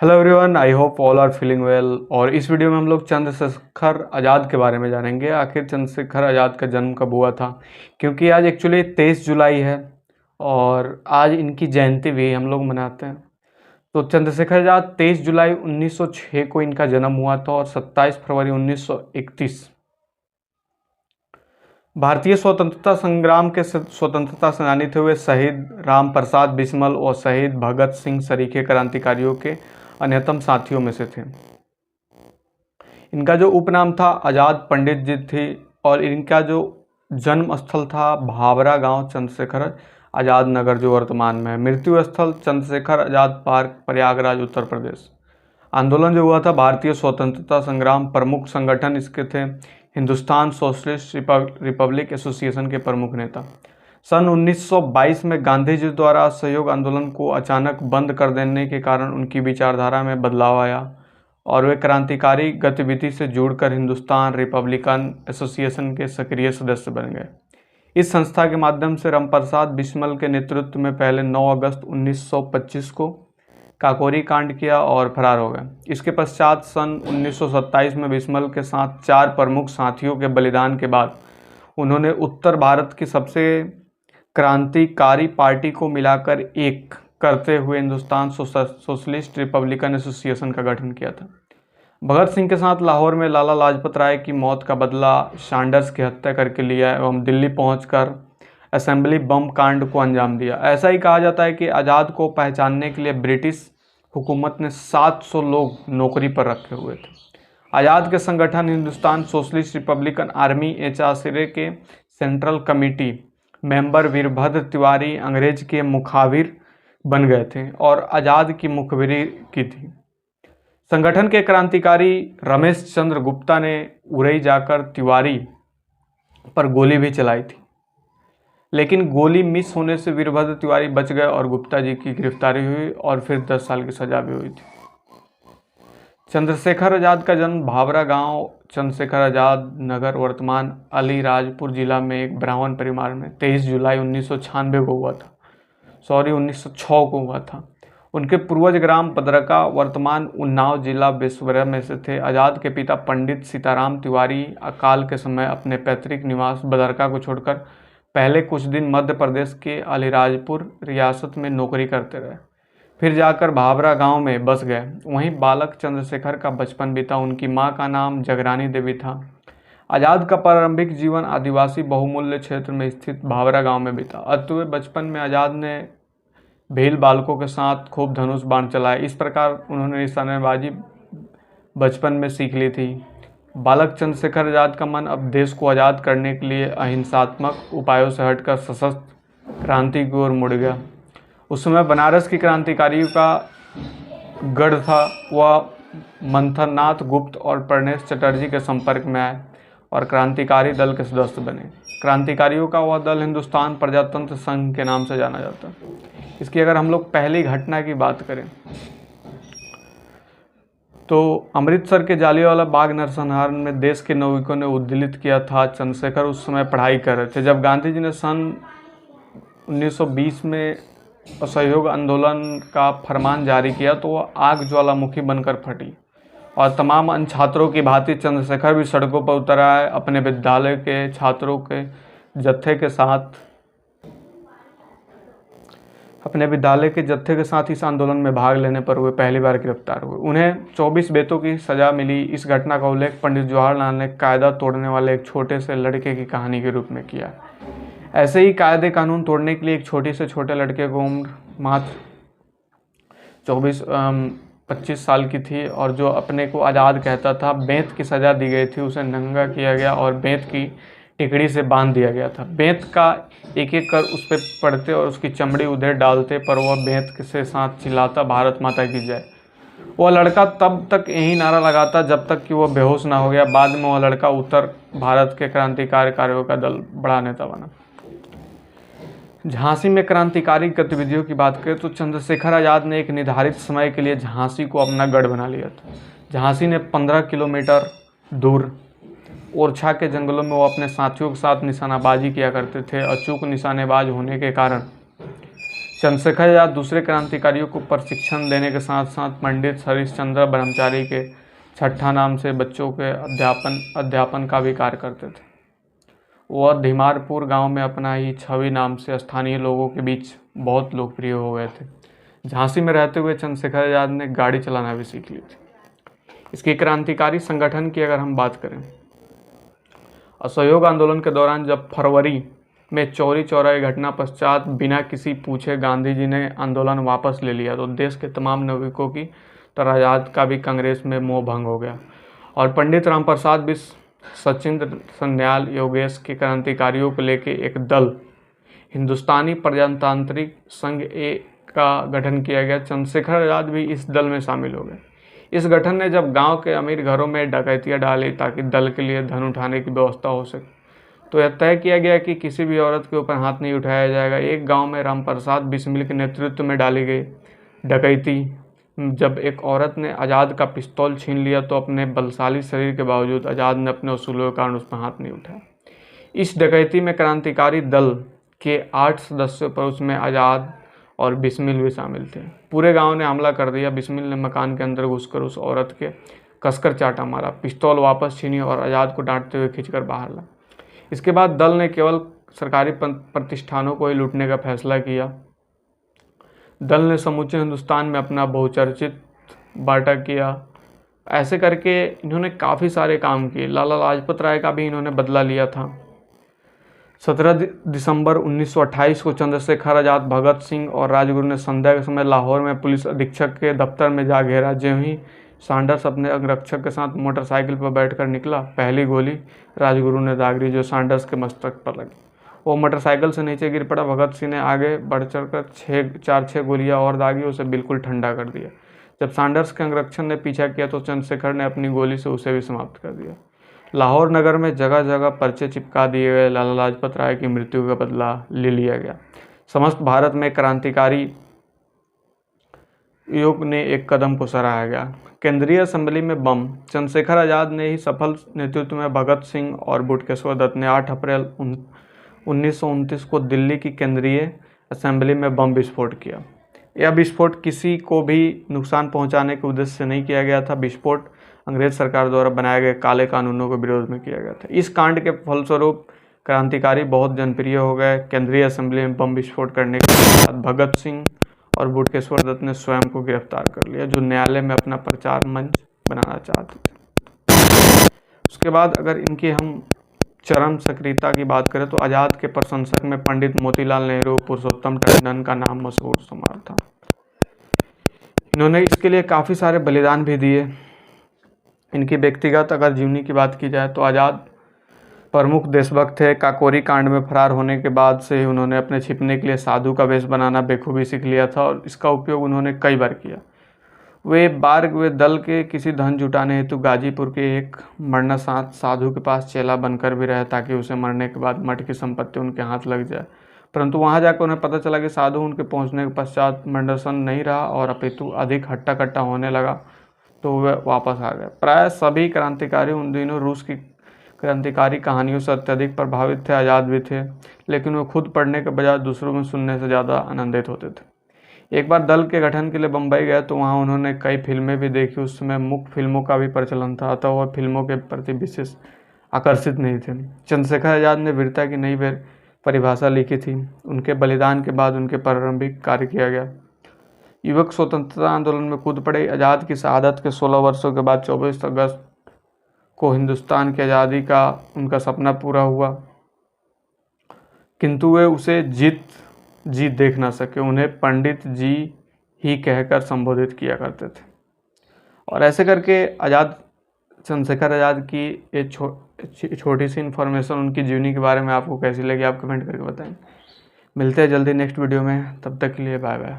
Hello everyone, I hope all are feeling well. और इस video में हम लोग चंद्रशेखर आज़ाद के बारे में जानेंगे। आखिर चंद्रशेखर आज़ाद का जन्म कब हुआ था, क्योंकि आज एक्चुअली 23 जुलाई है और आज इनकी जयंती भी हम लोग मनाते हैं। तो चंद्रशेखर आज़ाद 23 जुलाई 1906 को इनका जन्म हुआ था और 27 फरवरी 1931 भारतीय स्वतंत्रता संग्राम के स्वतंत्रता सेनानी थे हुए शहीद राम प्रसाद बिस्मिल और शहीद भगत सिंह सरीखे क्रांतिकारियों के अन्यतम साथियों में से थे। इनका जो उपनाम था आज़ाद पंडित जी थी और इनका जो जन्म स्थल था भावरा गांव चंद्रशेखर आज़ाद नगर जो वर्तमान में है। मृत्यु स्थल चंद्रशेखर आज़ाद पार्क प्रयागराज उत्तर प्रदेश। आंदोलन जो हुआ था भारतीय स्वतंत्रता संग्राम प्रमुख संगठन इसके थे हिंदुस्तान सोशलिस्ट रिपब्लिक एसोसिएशन के प्रमुख नेता। सन 1922 में गांधी जी द्वारा असहयोग आंदोलन को अचानक बंद कर देने के कारण उनकी विचारधारा में बदलाव आया और वे क्रांतिकारी गतिविधि से जुड़कर हिंदुस्तान रिपब्लिकन एसोसिएशन के सक्रिय सदस्य बन गए। इस संस्था के माध्यम से रामप्रसाद बिस्मिल के नेतृत्व में पहले 9 अगस्त 1925 को काकोरी कांड किया और फरार हो गए। इसके पश्चात सन 1927 में बिस्मिल के साथ 4 प्रमुख साथियों के बलिदान के बाद उन्होंने उत्तर भारत की सबसे क्रांतिकारी पार्टी को मिलाकर एक करते हुए हिंदुस्तान सोशलिस्ट रिपब्लिकन एसोसिएशन का गठन किया था। भगत सिंह के साथ लाहौर में लाला लाजपत राय की मौत का बदला सैंडर्स की हत्या करके लिया एवं दिल्ली पहुंचकर असेंबली बम कांड को अंजाम दिया। ऐसा ही कहा जाता है कि आज़ाद को पहचानने के लिए ब्रिटिश हुकूमत ने 700 लोग नौकरी पर रखे हुए थे। आज़ाद के संगठन हिंदुस्तान सोशलिस्ट रिपब्लिकन आर्मी एचआरसीए के central committee member Virbhadra Tiwari अंग्रेज के मुखाबिर बन गए थे और आज़ाद की मुखबिरी की थी। संगठन के क्रांतिकारी रमेश चंद्र गुप्ता ने उरई जाकर तिवारी पर गोली भी चलाई थी, लेकिन गोली मिस होने से वीरभद्र तिवारी बच गए और गुप्ता जी की गिरफ्तारी हुई और फिर 10 साल की सजा भी हुई थी। चंद्रशेखर आज़ाद का जन्म भावरा गांव चंद्रशेखर आज़ाद नगर वर्तमान अलीराजपुर जिला में एक ब्राह्मण परिवार में 23 जुलाई 1996 को हुआ था। 1906 को हुआ था। उनके पूर्वज ग्राम पदरका वर्तमान उन्नाव जिला बेसुरा में से थे। आज़ाद के पिता पंडित सीताराम तिवारी अकाल के समय अपने पैतृक निवास बदरका को छोड़कर पहले कुछ दिन मध्य प्रदेश के अलीराजपुर रियासत में नौकरी करते रहे, फिर जाकर भावरा गांव में बस गए। वहीं बालक चंद्रशेखर का बचपन बीता। उनकी मां का नाम जगरानी देवी था। आज़ाद का प्रारंभिक जीवन आदिवासी बहुमूल्य क्षेत्र में स्थित भावरा गांव में बीता। अतः बचपन में आज़ाद ने भील बालकों के साथ खूब धनुष बाण चलाए। इस प्रकार उन्होंने निशानेबाजी बचपन में सीख ली थी। बालक चंद्रशेखर आज़ाद का मन अब देश को आज़ाद करने के लिए अहिंसात्मक उपायों से हटकर सशस्त्र क्रांति की ओर मुड़ गया। उस समय बनारस की क्रांतिकारियों का गढ़ था। वह मंथरनाथ गुप्त और प्रणेश चटर्जी के संपर्क में आए और क्रांतिकारी दल के सदस्य बने। क्रांतिकारियों का वह दल हिंदुस्तान प्रजातंत्र संघ के नाम से जाना जाता है। इसकी अगर हम लोग पहली घटना की बात करें तो अमृतसर के जालियांवाला बाग नरसंहार में देश के नागरिकों ने उद्दलित किया था। चंद्रशेखर उस समय पढ़ाई कर रहे थे जब गांधी जी ने सन 1920 में असहयोग आंदोलन का फरमान जारी किया तो वह आग ज्वालामुखी बनकर फटी और तमाम अन्य छात्रों की भांति चंद्रशेखर भी सड़कों पर उतर आए। अपने विद्यालय के छात्रों के जत्थे के साथ इस आंदोलन में भाग लेने पर वे पहली बार गिरफ्तार हुए। उन्हें 24 बेतों की सजा मिली। इस घटना का उल्लेख पंडित जवाहरलाल ने कायदा तोड़ने वाले एक छोटे से लड़के की कहानी के रूप में किया। ऐसे ही कायदे कानून तोड़ने के लिए एक छोटे से छोटे लड़के को उम्र मात्र 25 साल की थी और जो अपने को आज़ाद कहता था, बेंत की सज़ा दी गई थी। उसे नंगा किया गया और बेंत की टिकड़ी से बांध दिया गया था। बेंत का एक एक कर उस पर पड़ते और उसकी चमड़ी उधर डालते पर वह बेंत के साथ चिल्लाता भारत माता की जय। वह लड़का तब तक यही नारा लगाता जब तक कि वह बेहोश ना हो गया। बाद में वह लड़का उत्तर भारत के क्रांतिकारियों का दल बड़ा नेता बना। झांसी में क्रांतिकारी गतिविधियों की बात करें तो चंद्रशेखर आज़ाद ने एक निर्धारित समय के लिए झांसी को अपना गढ़ बना लिया था। झांसी ने 15 किलोमीटर दूर ओरछा के जंगलों में वो अपने साथियों के साथ निशानाबाजी किया करते थे। अचूक निशानेबाज होने के कारण चंद्रशेखर आजाद दूसरे क्रांतिकारियों को प्रशिक्षण देने के साथ साथ पंडित हरिश्चंद्र ब्रह्मचारी के छठा नाम से बच्चों के अध्यापन का भी कार्य करते थे। वह धीमारपुर गांव में अपना ही छवि नाम से स्थानीय लोगों के बीच बहुत लोकप्रिय हो गए थे। झांसी में रहते हुए चंद्रशेखर आजाद ने गाड़ी चलाना भी सीख ली थी। इसके क्रांतिकारी संगठन की अगर हम बात करें, असहयोग आंदोलन के दौरान जब फरवरी में चौरी चौरा घटना पश्चात बिना किसी पूछे गांधी जी ने आंदोलन वापस ले लिया तो देश के तमाम नागरिकों की तरह आजाद का भी कांग्रेस में मोह भंग हो गया और पंडित राम प्रसाद भी सचिंद्र सन्याल योगेश के क्रांतिकारियों को लेकर एक दल हिंदुस्तानी प्रजातांत्रिक संघ ए का गठन किया गया। चंद्रशेखर आजाद भी इस दल में शामिल हो गए। इस गठन ने जब गांव के अमीर घरों में डकैतियां डाली ताकि दल के लिए धन उठाने की व्यवस्था हो सके, तो यह तय किया गया कि किसी भी औरत के ऊपर हाथ नहीं उठाया जाएगा। एक गांव में रामप्रसाद बिस्मिल के नेतृत्व में डाली गई डकैती जब एक औरत ने आज़ाद का पिस्तौल छीन लिया तो अपने बलशाली शरीर के बावजूद आज़ाद ने अपने उसूलों के कारण उस पर हाथ नहीं उठाया। इस डकैती में क्रांतिकारी दल के 8 सदस्यों पर उसमें आज़ाद और बिस्मिल भी शामिल थे। पूरे गांव ने हमला कर दिया। बिस्मिल ने मकान के अंदर घुसकर उस औरत के कसकर चाटा मारा, पिस्तौल वापस छीनी और आज़ाद को डांटते हुए खींचकर बाहर ला। इसके बाद दल ने केवल सरकारी प्रतिष्ठानों को ही लूटने का फैसला किया। दल ने समूचे हिंदुस्तान में अपना बहुचर्चित बाटा किया। ऐसे करके इन्होंने काफ़ी सारे काम किए। लाला लाजपत राय का भी इन्होंने बदला लिया था। 17 दिसंबर 1928 को चंद्रशेखर आजाद, भगत सिंह और राजगुरु ने संध्या के समय लाहौर में पुलिस अधीक्षक के दफ्तर में जा घेरा। ज्यों ही सैंडर्स अपने अंगरक्षक के साथ मोटरसाइकिल पर बैठकर निकला, पहली गोली राजगुरु ने दागरी जो सैंडर्स के मस्तक पर लगी। वो मोटरसाइकिल से नीचे गिर पड़ा। भगत सिंह ने आगे बढ़ चढ़कर 4-6 गोलियां और दागी, उसे बिल्कुल ठंडा कर दिया। जब सैंडर्स के अंगरक्षक ने पीछा किया तो चंद्रशेखर ने अपनी गोली से उसे भी समाप्त कर दिया। लाहौर नगर में जगह जगह पर्चे चिपका दिए गए। लाला लाजपत राय की मृत्यु का बदला ले लिया गया। समस्त भारत में क्रांतिकारी योग ने एक कदम को सराहा गया। केंद्रीय असेंबली में बम। चंद्रशेखर आजाद ने ही सफल नेतृत्व में भगत सिंह और बटुकेश्वर दत्त ने 8 अप्रैल 1929 को दिल्ली की केंद्रीय असेंबली में बम विस्फोट किया। यह विस्फोट किसी को भी नुकसान पहुंचाने के उद्देश्य से नहीं किया गया था। विस्फोट अंग्रेज सरकार द्वारा बनाए गए काले कानूनों के विरोध में किया गया था। इस कांड के फलस्वरूप क्रांतिकारी बहुत जनप्रिय हो गए। केंद्रीय असेंबली में बम विस्फोट करने के बाद भगत सिंह और बटुकेश्वर दत्त ने स्वयं को गिरफ्तार कर लिया, जो न्यायालय में अपना प्रचार मंच बनाना चाहते थे। उसके बाद अगर इनकी हम चरम सक्रियता की बात करें तो आज़ाद के प्रशंसक में पंडित मोतीलाल नेहरू, पुरुषोत्तम टंडन का नाम मशहूर शुमार था। इन्होंने इसके लिए काफ़ी सारे बलिदान भी दिए। इनकी व्यक्तिगत अगर जीवनी की बात की जाए तो आज़ाद प्रमुख देशभक्त थे। काकोरी कांड में फरार होने के बाद से ही उन्होंने अपने छिपने के लिए साधु का वेश बनाना बेखूबी सीख लिया था और इसका उपयोग उन्होंने कई बार किया। वे दल के किसी धन जुटाने हेतु गाजीपुर के एक मरनासाथ साधु के पास चेला बनकर भी रहे ताकि उसे मरने के बाद मठ की संपत्ति उनके हाथ लग जाए, परंतु वहां जाकर उन्हें पता चला कि साधु उनके पहुंचने के पश्चात मंडसन नहीं रहा और अपितु अधिक हट्टा कट्टा होने लगा, तो वे वापस आ गए। प्राय सभी क्रांतिकारी उन दिनों रूस की क्रांतिकारी कहानियों से अत्यधिक प्रभावित थे। आज़ाद भी थे, लेकिन वे खुद पढ़ने के बजाय दूसरों में सुनने से ज़्यादा आनंदित होते थे। एक बार दल के गठन के लिए बम्बई गए तो वहाँ उन्होंने कई फिल्में भी देखी। उस समय मुख्य फिल्मों का भी प्रचलन था, अतः वह फिल्मों के प्रति विशेष आकर्षित नहीं थे। चंद्रशेखर आजाद ने वीरता की नई परिभाषा लिखी थी। उनके बलिदान के बाद उनके प्रारंभिक कार्य किया गया। युवक स्वतंत्रता आंदोलन में कूद पड़े। आज़ाद की शहादत के 16 वर्षों के बाद 24 अगस्त को हिंदुस्तान की आज़ादी का उनका सपना पूरा हुआ, किंतु वे उसे जीत देख ना सके। उन्हें पंडित जी ही कहकर संबोधित किया करते थे। और ऐसे करके चंद्रशेखर आज़ाद की एक छोटी सी इन्फॉर्मेशन उनकी जीवनी के बारे में आपको कैसी लगी आप कमेंट करके बताएं। मिलते हैं जल्दी नेक्स्ट वीडियो में, तब तक के लिए बाय बाय।